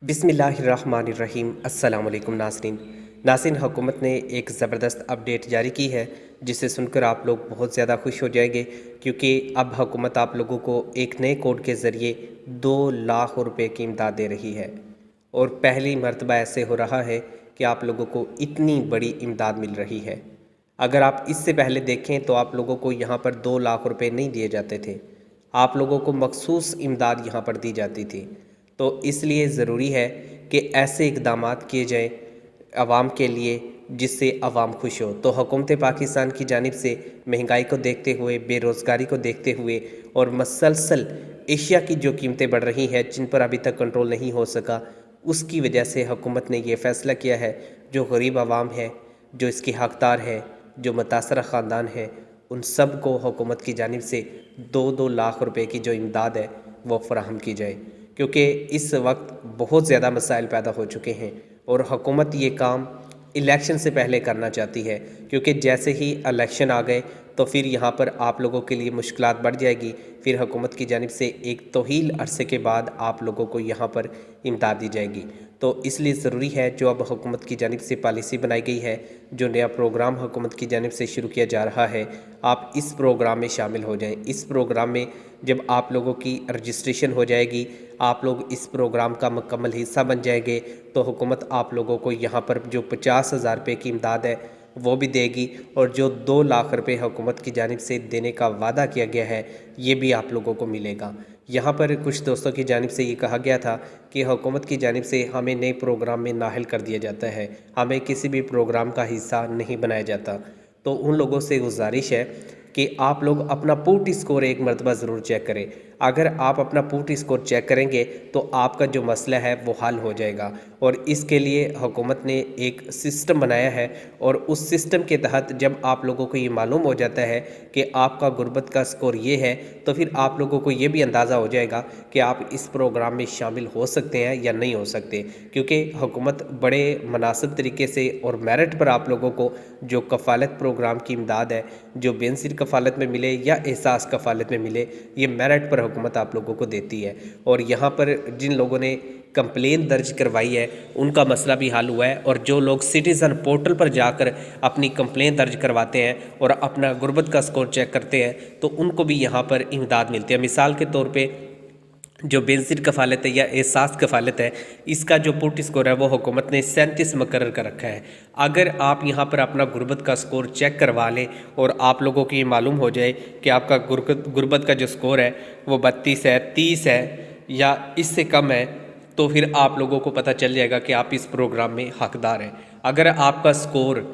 बिस्मिल्लाहिर्रहमानिर्रहीम। अस्सलाम वालेकुम नाज़रीन, हुकूमत ने एक ज़बरदस्त अपडेट जारी की है जिसे सुनकर आप लोग बहुत ज़्यादा खुश हो जाएंगे, क्योंकि अब हुकूमत आप लोगों को एक नए कोड के ज़रिए 2 लाख रुपए की इमदाद दे रही है। और पहली मर्तबा ऐसे हो रहा है कि आप लोगों को इतनी बड़ी इमदाद मिल रही है। अगर आप इससे पहले देखें तो आप लोगों को यहाँ पर 2 लाख रुपए नहीं दिए जाते थे, आप लोगों को मखसूस इमदाद यहाँ पर दी जाती थी। तो इसलिए ज़रूरी है कि ऐसे इक़दामात किए जाएँ आवाम के लिए जिससे आवाम खुश हो। तो हुकूमत पाकिस्तान की जानिब से महंगाई को देखते हुए, बेरोज़गारी को देखते हुए और मसलसल एशिया की जो कीमतें बढ़ रही हैं जिन पर अभी तक कंट्रोल नहीं हो सका, उसकी वजह से हुकूमत ने ये फ़ैसला किया है जो गरीब आवाम है, जो इसकी हक़दार है, जो मुतासरा ख़ानदान है, उन सब को हुकूमत की जानिब से 2-2 लाख रुपए की जो इमदाद है वो फ़राहम की जाए। क्योंकि इस वक्त बहुत ज़्यादा मसाइल पैदा हो चुके हैं और हुकूमत ये काम इलेक्शन से पहले करना चाहती है, क्योंकि जैसे ही इलेक्शन आ गए तो फिर यहाँ पर आप लोगों के लिए मुश्किलात बढ़ जाएगी। फिर हुकूमत की जानिब से एक तवील अरसे के बाद आप लोगों को यहाँ पर इमदाद दी जाएगी। तो इसलिए ज़रूरी है जो अब हुकूमत की जानिब से पॉलिसी बनाई गई है, जो नया प्रोग्राम हुकूमत की जानिब से शुरू किया जा रहा है, आप इस प्रोग्राम में शामिल हो जाएं। इस प्रोग्राम में जब आप लोगों की रजिस्ट्रेशन हो जाएगी, आप लोग इस प्रोग्राम का मुकम्मल हिस्सा बन जाएंगे, तो हुकूमत आप लोगों को यहाँ पर जो 50,000 रुपये की इमदाद है वो भी देगी, और जो 2 लाख रुपए हुकूमत की जानिब से देने का वादा किया गया है ये भी आप लोगों को मिलेगा। यहाँ पर कुछ दोस्तों की जानिब से ये कहा गया था कि हुकूमत की जानिब से हमें नए प्रोग्राम में नाअहल कर दिया जाता है, हमें किसी भी प्रोग्राम का हिस्सा नहीं बनाया जाता। तो उन लोगों से गुजारिश है कि आप लोग अपना पुट स्कोर एक मरतबा ज़रूर चेक करें। अगर आप अपना पुट स्कोर चेक करेंगे तो आपका जो मसला है वो हल हो जाएगा। और इसके लिए हुकूमत ने एक सिस्टम बनाया है, और उस सिस्टम के तहत जब आप लोगों को ये मालूम हो जाता है कि आपका गुर्बत का स्कोर ये है, तो फिर आप लोगों को ये भी अंदाज़ा हो जाएगा कि आप इस प्रोग्राम में शामिल हो सकते हैं या नहीं हो सकते। क्योंकि हुकूमत बड़े मुनासिब तरीके से और मेरिट पर आप लोगों को जो कफ़ालत प्रोग्राम की इमदाद है, जो बेनज़ीर कफ़ालत में मिले या एहसास कफ़ालत में मिले, ये मेरिट पर हुकूमत आप लोगों को देती है। और यहाँ पर जिन लोगों ने कंप्लेन दर्ज करवाई है उनका मसला भी हल हुआ है, और जो लोग सिटीज़न पोर्टल पर जाकर अपनी कंप्लेन दर्ज करवाते हैं और अपना गुर्बत का स्कोर चेक करते हैं तो उनको भी यहाँ पर इमदाद मिलती है। मिसाल के तौर पे जो बेनज़ीर कफ़ालत है या एहसास कफ़ालत है, इसका जो पुट स्कोर है वो हुकूमत ने 37 मुकर्रर कर रखा है। अगर आप यहाँ पर अपना गुर्बत का स्कोर चेक करवा लें और आप लोगों को ये मालूम हो जाए कि आपका गुर्बत का जो स्कोर है वो 32 है, 30 है या इससे कम है, तो फिर आप लोगों को पता चल जाएगा कि आप इस प्रोग्राम में हकदार हैं। अगर आपका स्कोर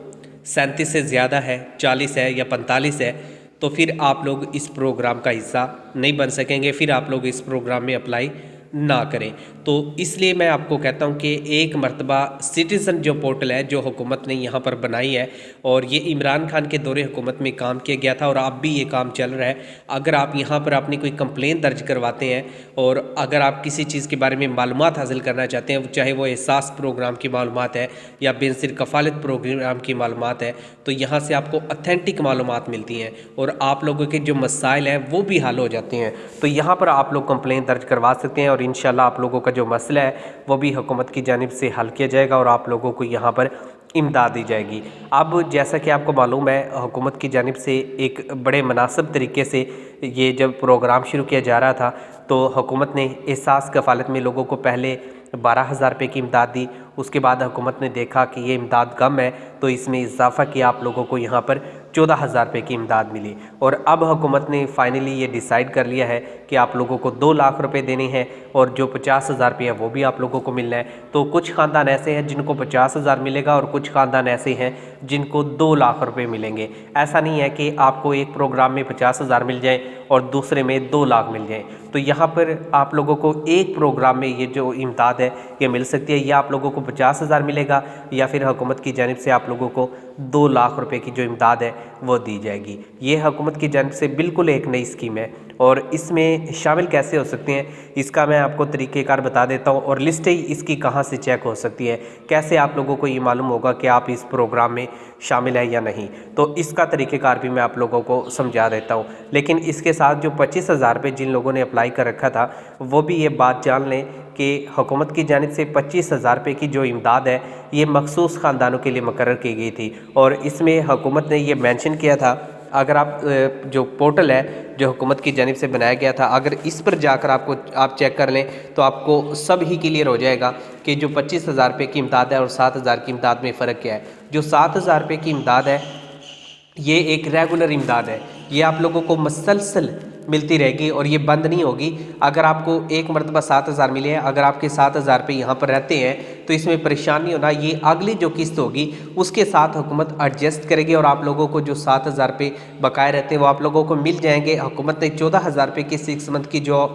37 से ज़्यादा है, 40 है या 45 है, तो फिर आप लोग इस प्रोग्राम का हिस्सा नहीं बन सकेंगे, फिर आप लोग इस प्रोग्राम में अप्लाई ना करें। तो इसलिए मैं आपको कहता हूं कि एक मरतबा सिटीज़न जो पोर्टल है जो हुकूमत ने यहाँ पर बनाई है, और ये इमरान खान के दौरे हुकूमत में काम किया गया था और अब भी ये काम चल रहा है। अगर आप यहाँ पर अपनी कोई कंप्लेन दर्ज करवाते हैं और अगर आप किसी चीज़ के बारे में मालूमात हासिल करना चाहते हैं, चाहे वो एहसास प्रोग्राम की मालूमात है या बेनज़ीर कफ़ालत प्रोग्राम की मालूमात है, तो यहाँ से आपको ऑथेंटिक मालूमात मिलती हैं और आप लोगों के जो मसाइल हैं वो भी हल हो जाते हैं। तो यहाँ पर आप लोग कंप्लेन दर्ज करवा सकते हैं और इंशाल्लाह आप लोगों का जो मसला है वो भी हुकूमत की जानिब से हल किया जाएगा और आप लोगों को यहाँ पर इमदाद दी जाएगी। अब जैसा कि आपको मालूम है, हुकूमत की जानिब से एक बड़े मुनासिब तरीके से ये जब प्रोग्राम शुरू किया जा रहा था तो हुकूमत ने एहसास कफ़ालत में लोगों को पहले 12,000 रुपये की इमदाद दी। उसके बाद हुकूमत ने देखा कि ये इमदाद कम है तो इसमें इजाफ़ा किया, आप लोगों को यहाँ पर 14,000 रुपये की इमदाद मिली। और अब हुकूमत ने फाइनली ये डिसाइड कर लिया है कि आप लोगों को 2 लाख रुपए देने हैं और जो 50,000 रुपये है वो भी आप लोगों को मिलना है। तो कुछ ख़ानदान ऐसे हैं जिनको 50,000 मिलेगा और कुछ ख़ानदान ऐसे हैं जिनको 2 लाख रुपये मिलेंगे। ऐसा नहीं है कि आपको एक प्रोग्राम में 50,000 मिल जाए और दूसरे में 2 लाख मिल जाए। तो यहाँ पर आप लोगों को एक प्रोग्राम में ये जो इमदाद है ये मिल सकती है, या आप लोगों को 50,000 मिलेगा या फिर हुकूमत की जानिब से आप लोगों को 2 लाख रुपए की जो इमदाद है वो दी जाएगी। ये हुकूमत की जानिब से बिल्कुल एक नई स्कीम है اور اس میں شامل کیسے ہو سکتے ہیں اس کا میں آپ کو طریقہ کار بتا دیتا ہوں، اور لسٹیں اس کی کہاں سے چیک ہو سکتی ہے، کیسے آپ لوگوں کو یہ معلوم ہوگا کہ آپ اس پروگرام میں شامل ہیں یا نہیں، تو اس کا طریقہ کار بھی میں آپ لوگوں کو سمجھا دیتا ہوں۔ لیکن اس کے ساتھ جو 25,000 روپے جن لوگوں نے اپلائی کر رکھا تھا وہ بھی یہ بات جان لیں کہ حکومت کی جانب سے 25,000 روپے کی جو امداد ہے یہ مخصوص خاندانوں کے لیے مقرر کی گئی تھی، اور اس میں حکومت نے یہ مینشن کیا تھا، اگر آپ جو پورٹل ہے جو حکومت کی جانب سے بنایا گیا تھا، اگر اس پر جا کر آپ چیک کر لیں تو آپ کو سب ہی کلیئر ہو جائے گا کہ جو 25,000 روپے کی امداد ہے اور 7,000 کی امداد میں فرق کیا ہے۔ جو 7,000 روپے کی امداد ہے یہ ایک ریگولر امداد ہے، یہ آپ لوگوں کو مسلسل ملتی رہے گی اور یہ بند نہیں ہوگی۔ اگر آپ کو ایک مرتبہ 7,000 ملے ہیں، اگر آپ کے 7,000 روپے یہاں پر رہتے ہیں تو اس میں پریشان نہیں ہونا، یہ اگلی جو قسط ہوگی اس کے ساتھ حکومت ایڈجسٹ کرے گی اور آپ لوگوں کو جو 7,000 روپے بقائے رہتے ہیں وہ آپ لوگوں کو مل جائیں گے۔ حکومت نے 14,000 روپے کی 6 منتھ کی جو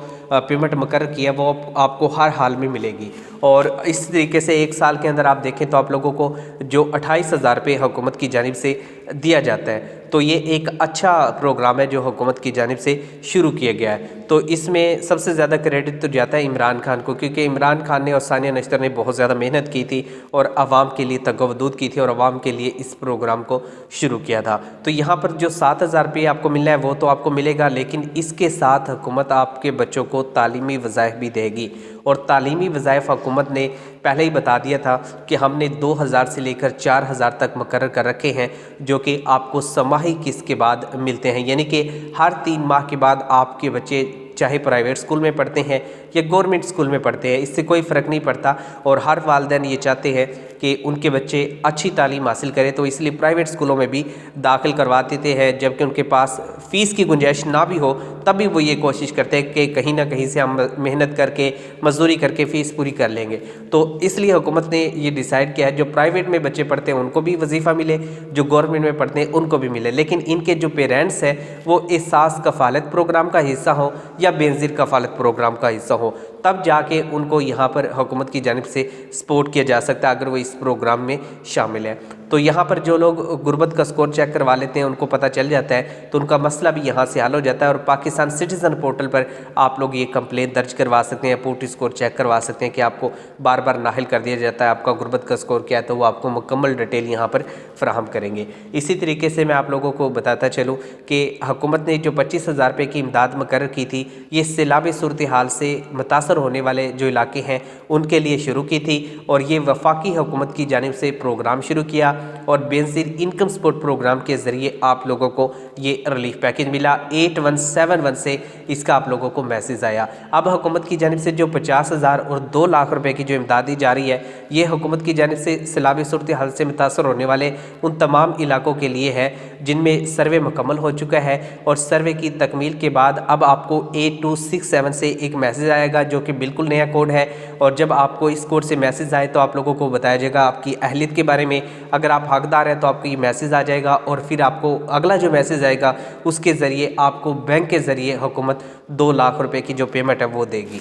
پیمنٹ مقرر کی ہے وہ آپ کو ہر حال میں ملے گی، اور اس طریقے سے ایک سال کے اندر آپ دیکھیں تو آپ لوگوں کو جو 28,000 روپے حکومت کی جانب سے دیا جاتا ہے، تو یہ ایک اچھا پروگرام ہے جو حکومت کی جانب سے شروع کیا گیا ہے۔ تو اس میں سب سے زیادہ کریڈٹ تو جاتا ہے عمران خان کو، کیونکہ عمران خان نے اور ثانیہ نشتر نے بہت زیادہ محنت کی تھی اور عوام کے لیے تگودود کی تھی اور عوام کے لیے اس پروگرام کو شروع کیا تھا۔ تو یہاں پر جو 7,000 روپے آپ کو ملنا ہے وہ تو آپ کو ملے گا، لیکن اس کے ساتھ حکومت آپ کے بچوں کو تعلیمی وظائف بھی دے گی، اور تعلیمی وظائف حکومت نے پہلے ہی بتا دیا تھا کہ ہم نے 2,000 سے لے کر 4,000 تک مقرر کر رکھے ہیں، جو کہ آپ کو سماہی قسط کے بعد ملتے ہیں، یعنی کہ ہر 3 ماہ کے بعد آپ کے بچے چاہے پرائیویٹ سکول میں پڑھتے ہیں یا گورنمنٹ سکول میں پڑھتے ہیں، اس سے کوئی فرق نہیں پڑتا، اور ہر والدین یہ چاہتے ہیں کہ ان کے بچے اچھی تعلیم حاصل کریں، تو اس لیے پرائیویٹ سکولوں میں بھی داخل کروا دیتے ہیں، جبکہ ان کے پاس فیس کی گنجائش نہ بھی ہو تب بھی وہ یہ کوشش کرتے ہیں کہ کہیں نہ کہیں سے ہم محنت کر کے مزدوری کر کے فیس پوری کر لیں گے۔ تو اس لیے حکومت نے یہ ڈیسائیڈ کیا ہے جو پرائیویٹ میں بچے پڑھتے ہیں ان کو بھی وظیفہ ملے، جو گورنمنٹ میں پڑھتے ہیں ان کو بھی ملے، لیکن ان کے جو پیرنٹس ہیں وہ احساس کفالت پروگرام کا حصہ ہوں یا بینظیر کفالت پروگرام کا حصہ ہوں، تب جا کے ان کو یہاں پر حکومت کی جانب سے سپورٹ کیا جا سکتا ہے اگر وہ اس پروگرام میں شامل ہے۔ تو یہاں پر جو لوگ غربت کا سکور چیک کروا لیتے ہیں ان کو پتہ چل جاتا ہے، تو ان کا مسئلہ بھی یہاں سے حل ہو جاتا ہے، اور پاکستان سٹیزن پورٹل پر آپ لوگ یہ کمپلین درج کروا سکتے ہیں، پورٹی سکور چیک کروا سکتے ہیں کہ آپ کو بار بار نااہل کر دیا جاتا ہے، آپ کا غربت کا سکور کیا ہے، تو وہ آپ کو مکمل ڈیٹیل یہاں پر فراہم کریں گے۔ اسی طریقے سے میں آپ لوگوں کو بتاتا چلوں کہ حکومت نے جو 25,000 روپے کی امداد مقرر کی تھی یہ سیلابی صورتحال سے متاثر ہونے والے جو علاقے ہیں ان کے لیے شروع کی تھی، اور یہ وفاقی حکومت کی جانب سے پروگرام شروع کیا، اور بینظیر انکم سپورٹ پروگرام کے ذریعے آپ لوگوں کو یہ ریلیف پیکج ملا۔ 8171 سے اس کا آپ لوگوں کو میسیج آیا۔ اب حکومت کی جانب سے جو 50,000 اور 2 لاکھ روپے کی جو امداد دی جا رہی ہے یہ حکومت کی جانب سے سیلابی صورتحال سے متاثر ہونے والے ان تمام علاقوں کے لیے ہے جن میں سروے مکمل ہو چکا ہے، اور سروے کی تکمیل کے بعد اب آپ کو 8267 سے ایک میسیج آئے گا جو کہ بالکل نیا کوڈ ہے، اور جب آپ کو اس کوڈ سے میسیج آئے تو آپ لوگوں کو بتایا جائے گا آپ کی اہلیت کے بارے میں، اگر آپ حقدار ہیں تو آپ کو یہ میسیج آ جائے گا، اور پھر آپ کو اگلا جو میسیج آئے گا اس کے ذریعے آپ کو بینک کے ذریعے حکومت 2 لاکھ روپے کی جو پیمنٹ ہے وہ دے گی۔